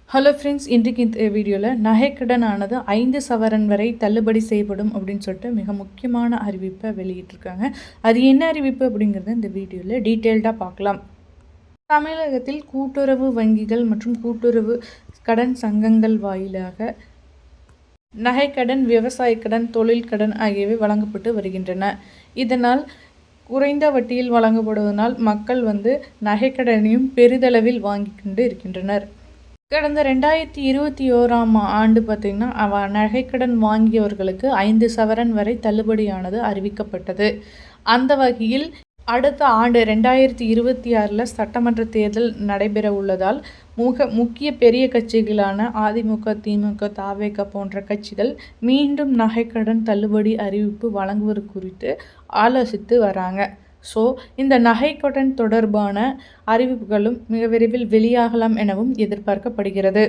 Hello friends, இன்றைக்கு இந்த வீடியோவில் நகைக்கடனானது 5 சவரன் வரை தள்ளுபடி செய்யப்படும் அப்படின்னு சொல்லிட்டு மிக முக்கியமான அறிவிப்பை வெளியிட்டிருக்காங்க. அது என்ன அறிவிப்பு அப்படிங்கிறத இந்த வீடியோவில் டீட்டெயில்டாக பார்க்கலாம். தமிழகத்தில் கூட்டுறவு வங்கிகள் மற்றும் கூட்டுறவு கடன் சங்கங்கள் வாயிலாக நகைக்கடன், விவசாய கடன், தொழில் கடன் ஆகியவை வழங்கப்பட்டு வருகின்றன. இதனால் குறைந்த வட்டியில் வழங்கப்படுவதனால் மக்கள் நகைக்கடனையும் பெரிதளவில் வாங்கி கொண்டு இருக்கின்றனர். கடந்த 2021ஆம் ஆண்டு பார்த்திங்கன்னா நகைக்கடன் வாங்கியவர்களுக்கு 5 சவரன் வரை தள்ளுபடியானது அறிவிக்கப்பட்டது. அந்த வகையில் அடுத்த ஆண்டு 2026 சட்டமன்ற தேர்தல் நடைபெற உள்ளதால் முக்கிய பெரிய கட்சிகளான அதிமுக, திமுக, தவேக போன்ற கட்சிகள் மீண்டும் நகைக்கடன் தள்ளுபடி அறிவிப்பு வழங்குவது குறித்து ஆலோசித்து வராங்க. ஸோ இந்த நகைக்கடன் தொடர்பான அறிவிப்புகளும் மிக விரைவில் வெளியாகலாம் எனவும் எதிர்பார்க்கப்படுகிறது.